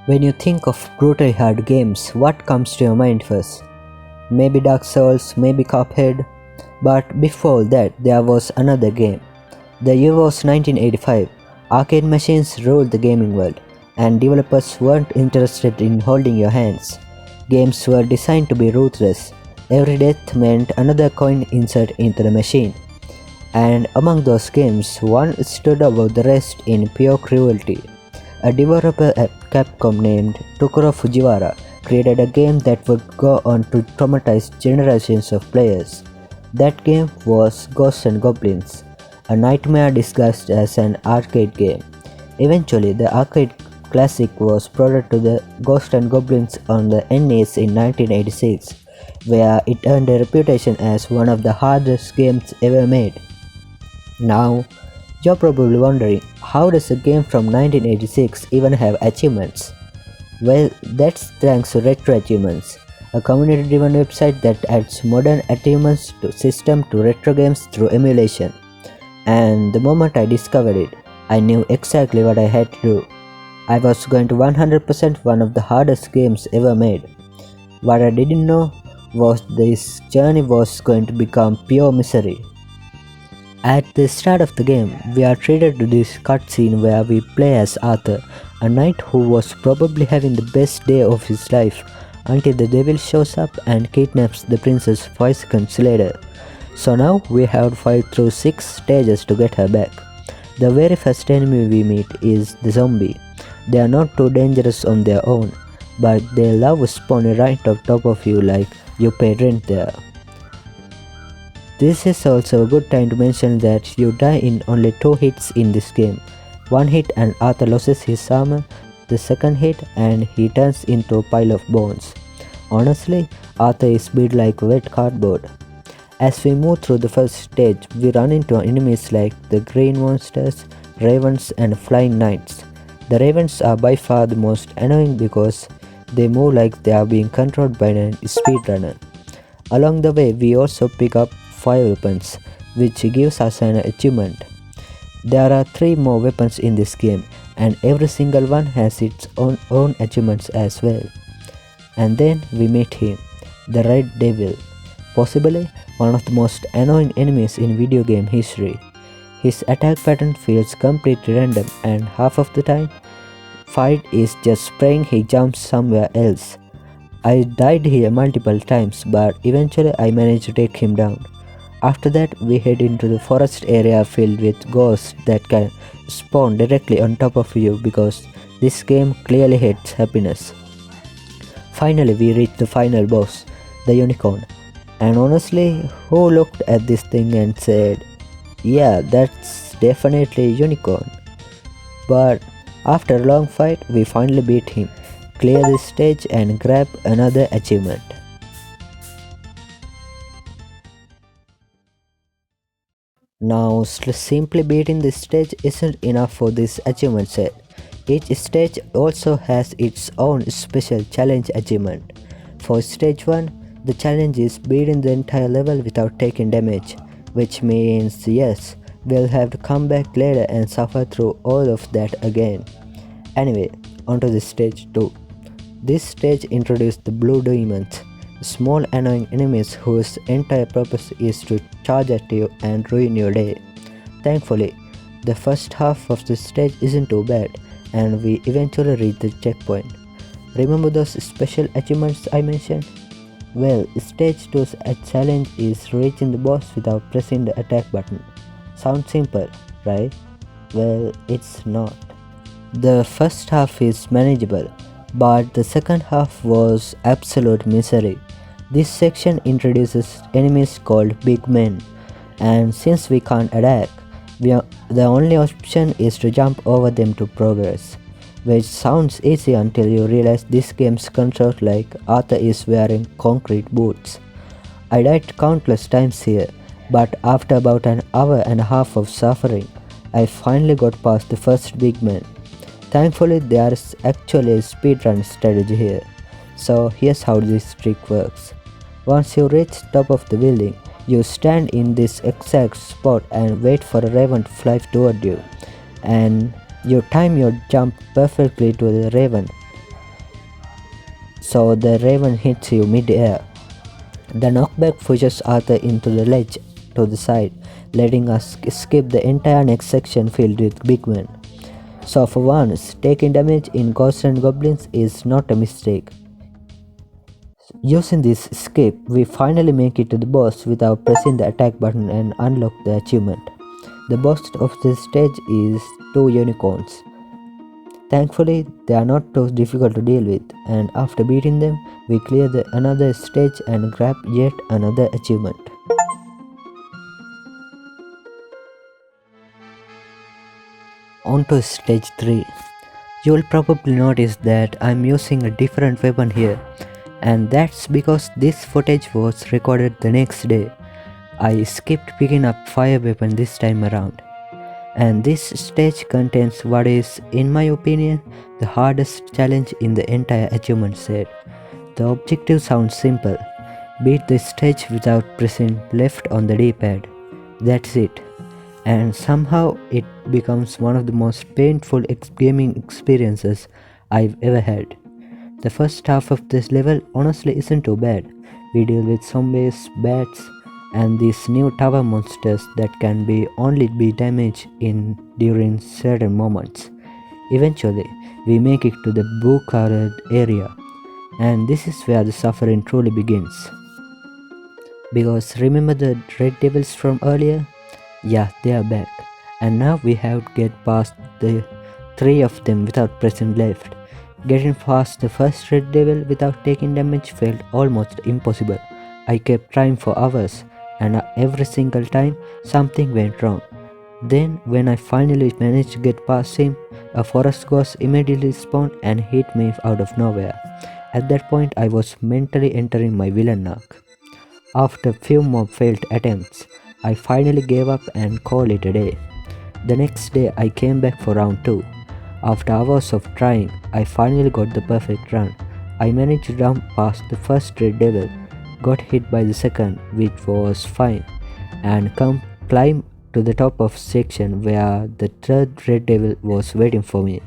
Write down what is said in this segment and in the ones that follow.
When you think of brutally hard games, what comes to your mind first? Maybe Dark Souls, maybe Cuphead. But before that, there was another game. The year was 1985. Arcade machines ruled the gaming world, and developers weren't interested in holding your hands. Games were designed to be ruthless. Every death meant another coin insert into the machine. And among those games, one stood above the rest in pure cruelty. A developer at Capcom named Tokuro Fujiwara created a game that would go on to traumatize generations of players. That game was Ghosts and Goblins, a nightmare disguised as an arcade game. Eventually, the arcade classic was ported to the Ghosts and Goblins on the NES in 1986, where it earned a reputation as one of the hardest games ever made. Now, you're probably wondering, how does a game from 1986 even have achievements? Well, that's thanks to RetroAchievements, a community-driven website that adds modern achievements to system to retro games through emulation. And the moment I discovered it, I knew exactly what I had to do. I was going to 100% one of the hardest games ever made. What I didn't know was this journey was going to become pure misery. At the start of the game, we are treated to this cutscene where we play as Arthur, a knight who was probably having the best day of his life until the devil shows up and kidnaps the princess 5 seconds later. So now we have to fight through 6 stages to get her back. The very first enemy we meet is the zombie. They are not too dangerous on their own, but they love spawning right on top of you like you paid rent there. This is also a good time to mention that you die in only 2 hits in this game. One hit and Arthur loses his armor, the second hit and he turns into a pile of bones. Honestly, Arthur is built like wet cardboard. As we move through the first stage, we run into enemies like the green monsters, ravens and flying knights. The ravens are by far the most annoying because they move like they are being controlled by a speedrunner. Along the way, we also pick up 5 weapons, which gives us an achievement. There are 3 more weapons in this game, and every single one has its own achievements as well. And then we meet him, the Red Devil, possibly one of the most annoying enemies in video game history. His attack pattern feels completely random, and half of the time, fight is just praying he jumps somewhere else. I died here multiple times, but eventually I managed to take him down. After that, we head into the forest area filled with ghosts that can spawn directly on top of you because this game clearly hates happiness. Finally, we reach the final boss, the unicorn. And honestly, who looked at this thing and said, yeah, that's definitely a unicorn. But after a long fight, we finally beat him, clear this stage and grab another achievement. Now, simply beating this stage isn't enough for this achievement set. Each stage also has its own special challenge achievement. For stage 1, the challenge is beating the entire level without taking damage, which means yes, we'll have to come back later and suffer through all of that again. Anyway, onto the stage 2. This stage introduced the blue demons, small annoying enemies whose entire purpose is to charge at you and ruin your day. Thankfully, the first half of the stage isn't too bad and we eventually reach the checkpoint. Remember those special achievements I mentioned? Well, stage 2's challenge is reaching the boss without pressing the attack button. Sounds simple, right? Well, it's not. The first half is manageable, but the second half was absolute misery. This section introduces enemies called big men, and since we can't attack, the only option is to jump over them to progress, which sounds easy until you realize this game's controls like Arthur is wearing concrete boots. I died countless times here, but after about an hour and a half of suffering, I finally got past the first big man. Thankfully, there is actually a speedrun strategy here. So here's how this trick works. Once you reach top of the building, you stand in this exact spot and wait for a raven to fly toward you. And you time your jump perfectly to the raven. so the raven hits you mid-air. The knockback pushes Arthur into the ledge to the side, letting us skip the entire next section filled with big men. So for once, taking damage in Ghosts and Goblins is not a mistake. Using this skip, we finally make it to the boss without pressing the attack button and unlock the achievement. The boss of this stage is 2 unicorns. Thankfully, they are not too difficult to deal with, and after beating them, we clear another stage and grab yet another achievement. On to stage 3. You will probably notice that I'm using a different weapon here, and that's because this footage was recorded the next day. I skipped picking up fire weapon this time around. And this stage contains what is, in my opinion, the hardest challenge in the entire achievement set. The objective sounds simple. Beat the stage without pressing left on the D-pad. That's it. And somehow it becomes one of the most painful gaming experiences I've ever had. The first half of this level honestly isn't too bad. We deal with zombies, bats, and these new tower monsters that can only be damaged during certain moments. Eventually, we make it to the blue-colored area, and this is where the suffering truly begins. Because remember the red devils from earlier? Yeah, they are back, and now we have to get past the 3 of them without pressing left. Getting past the first red devil without taking damage felt almost impossible. I kept trying for hours, and every single time something went wrong. Then when I finally managed to get past him, a forest ghost immediately spawned and hit me out of nowhere. At that point I was mentally entering my villain arc. After a few more failed attempts, I finally gave up and called it a day. The next day I came back for round 2. After hours of trying, I finally got the perfect run. I managed to jump past the first red devil, got hit by the second, which was fine, and climb to the top of section where the third red devil was waiting for me.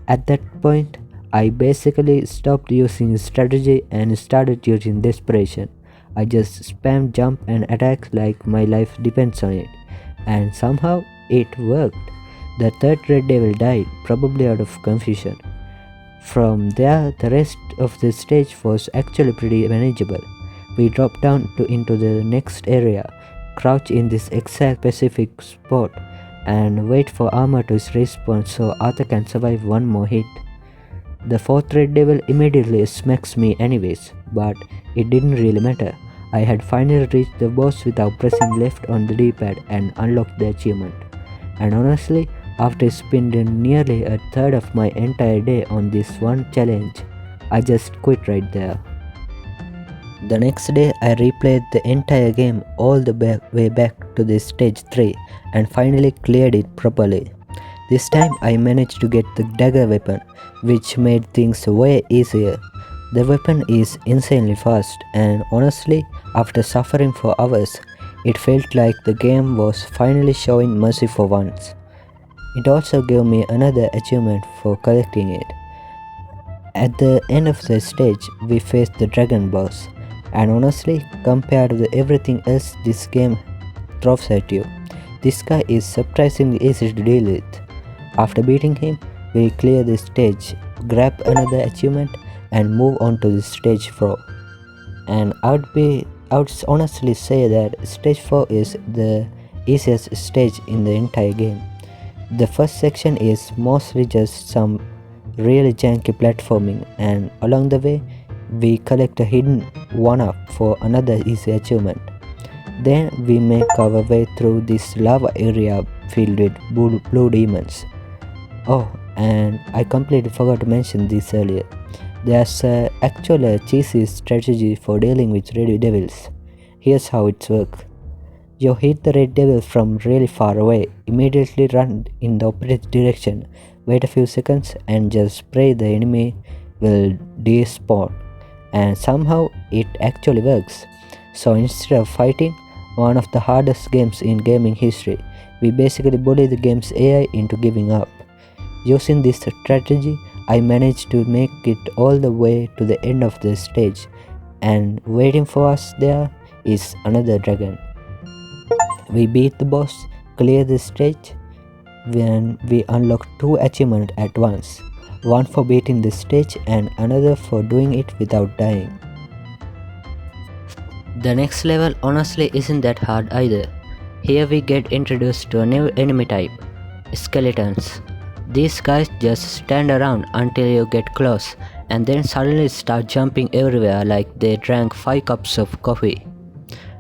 At that point, I basically stopped using strategy and started using desperation. I just spammed jump and attack like my life depends on it, and somehow it worked. The third red devil died, probably out of confusion. From there, the rest of the stage was actually pretty manageable. We drop down into the next area, crouch in this exact specific spot, and wait for armor to respawn so Arthur can survive one more hit. The fourth red devil immediately smacks me anyways, but it didn't really matter. I had finally reached the boss without pressing left on the D-pad and unlocked the achievement. And honestly, after spending nearly a third of my entire day on this one challenge, I just quit right there. The next day I replayed the entire game all the way back to this stage 3 and finally cleared it properly. This time I managed to get the dagger weapon, which made things way easier. The weapon is insanely fast, and honestly, after suffering for hours, it felt like the game was finally showing mercy for once. It also gave me another achievement for collecting it. At the end of the stage, we faced the dragon boss, and honestly, compared to everything else this game throws at you, this guy is surprisingly easy to deal with. After beating him, we clear the stage, grab another achievement, and move on to the stage 4. And I would honestly say that stage 4 is the easiest stage in the entire game. The first section is mostly just some really janky platforming, and along the way we collect a hidden 1-up for another easy achievement. Then we make our way through this lava area filled with blue demons. Oh, and I completely forgot to mention this earlier. There's actually a cheesy strategy for dealing with red devils. Here's how it works. You hit the red devil from really far away, immediately run in the opposite direction, wait a few seconds and just pray the enemy will despawn. And somehow it actually works. So instead of fighting one of the hardest games in gaming history, we basically bully the game's AI into giving up. Using this strategy, I managed to make it all the way to the end of the stage, and waiting for us there is another dragon. We beat the boss, clear the stage, when we unlock 2 achievements at once, one for beating the stage and another for doing it without dying. The next level honestly isn't that hard either. Here we get introduced to a new enemy type, skeletons. These guys just stand around until you get close and then suddenly start jumping everywhere like they drank 5 cups of coffee.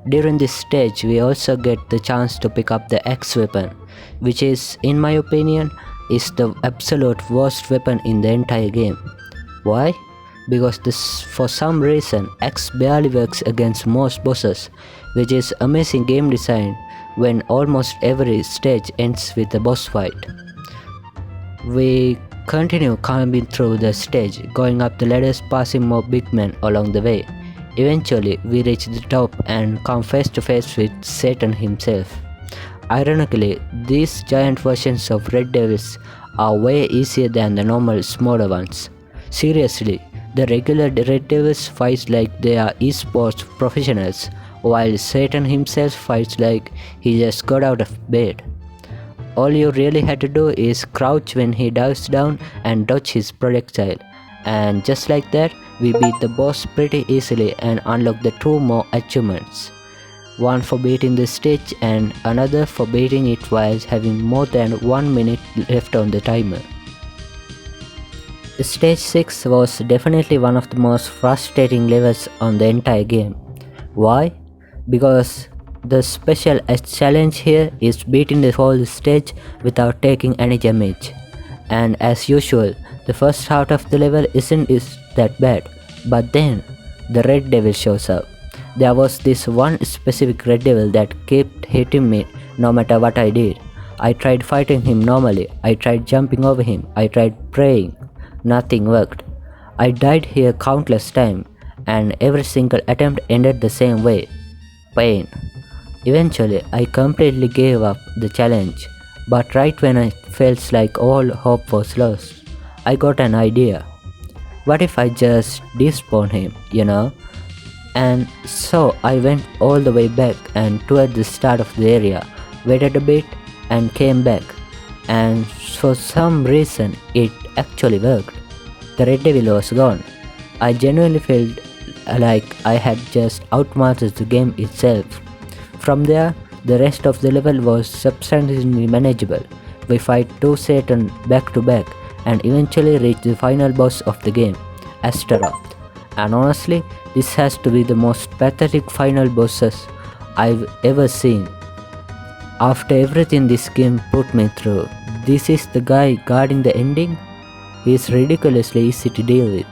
During this stage we also get the chance to pick up the axe weapon, which is, in my opinion, is the absolute worst weapon in the entire game. Why? Because for some reason axe barely works against most bosses, which is amazing game design when almost every stage ends with a boss fight. We continue climbing through the stage, going up the ladders, passing more big men along the way. Eventually, we reach the top and come face to face with Satan himself. Ironically, these giant versions of Red Devils are way easier than the normal smaller ones. Seriously, the regular Red Devils fight like they are esports professionals, while Satan himself fights like he just got out of bed. All you really had to do is crouch when he dives down and dodge his projectile, and just like that, we beat the boss pretty easily and unlock the 2 more achievements. One for beating the stage and another for beating it while having more than 1 minute left on the timer. Stage 6 was definitely one of the most frustrating levels on the entire game. Why? Because the special challenge here is beating the whole stage without taking any damage. And as usual, the first half of the level isn't that bad, but then the Red Devil shows up. There was this one specific Red Devil that kept hitting me no matter what I did. I tried fighting him normally, I tried jumping over him, I tried praying. Nothing worked. I died here countless times, and every single attempt ended the same way. Pain. Eventually, I completely gave up the challenge, but right when I felt like all hope was lost, I got an idea. What if I just despawn him, And so I went all the way back and toward the start of the area, waited a bit and came back. And for some reason it actually worked. The Red Devil was gone. I genuinely felt like I had just outmastered the game itself. From there, the rest of the level was substantially manageable. We fight 2 Satan back to back and eventually reach the final boss of the game, Astaroth. And honestly, this has to be the most pathetic final bosses I've ever seen. After everything this game put me through, this is the guy guarding the ending? He's ridiculously easy to deal with.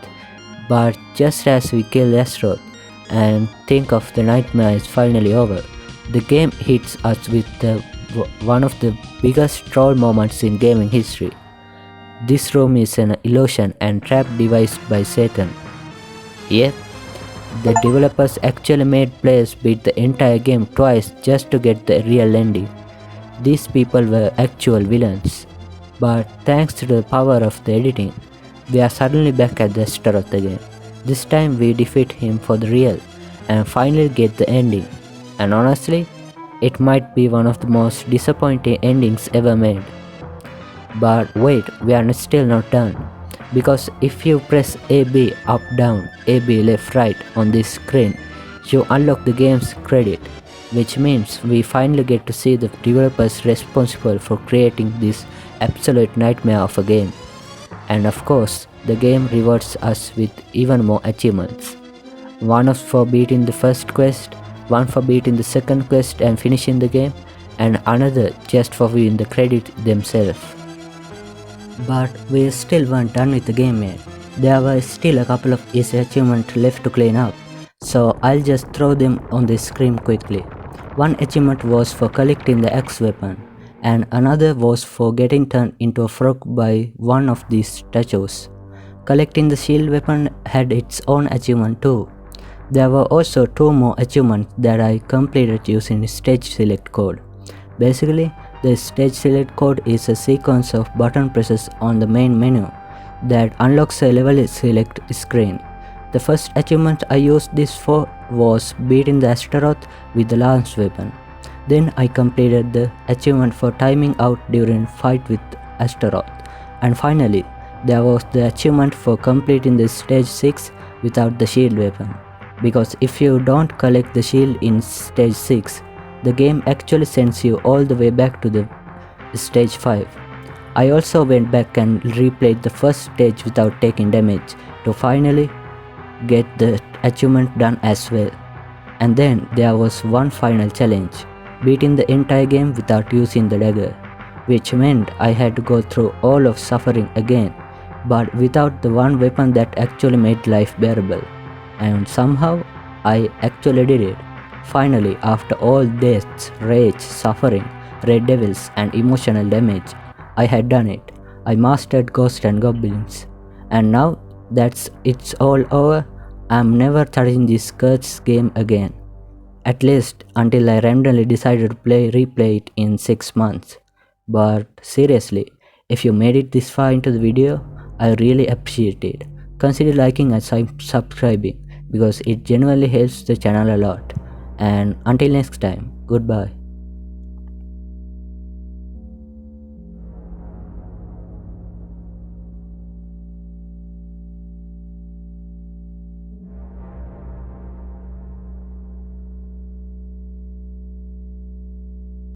But just as we kill Astaroth and think of the nightmare is finally over, the game hits us with one of the biggest troll moments in gaming history. This room is an illusion and trap devised by Satan. Yep, the developers actually made players beat the entire game twice just to get the real ending. These people were actual villains. But thanks to the power of the editing, we are suddenly back at the Astaroth again. This time we defeat him for the real and finally get the ending. And honestly, it might be one of the most disappointing endings ever made. But wait, we are still not done. Because if you press AB up down, AB left right on this screen, you unlock the game's credit, which means we finally get to see the developers responsible for creating this absolute nightmare of a game. And of course, the game rewards us with even more achievements. One for beating the first quest, one for beating the second quest and finishing the game, and another just for viewing the credits themselves. But we still weren't done with the game yet. There were still a couple of easy achievements left to clean up, so I'll just throw them on the screen quickly. One achievement was for collecting the axe weapon, and another was for getting turned into a frog by one of these statues. Collecting the shield weapon had its own achievement too. There were also 2 more achievements that I completed using stage select code. Basically, the stage select code is a sequence of button presses on the main menu. that unlocks a level select screen. The first achievement I used this for was beating the Astaroth with the lance weapon. Then I completed the achievement for timing out during fight with Astaroth. And finally, there was the achievement for completing the stage 6 without the shield weapon. Because if you don't collect the shield in stage 6, the game actually sends you all the way back to the stage 5. I also went back and replayed the first stage without taking damage to finally get the achievement done as well. And then there was one final challenge, beating the entire game without using the dagger, which meant I had to go through all of suffering again, but without the one weapon that actually made life bearable. And somehow, I actually did it. Finally, after all deaths, rage, suffering, red devils, and emotional damage, I had done it. I mastered Ghosts and Goblins. And now that's it's all over, I'm never touching this cursed game again. At least until I randomly decided to replay it in 6 months. But seriously, if you made it this far into the video, I really appreciate it. Consider liking and subscribing because it genuinely helps the channel a lot. And until next time, goodbye.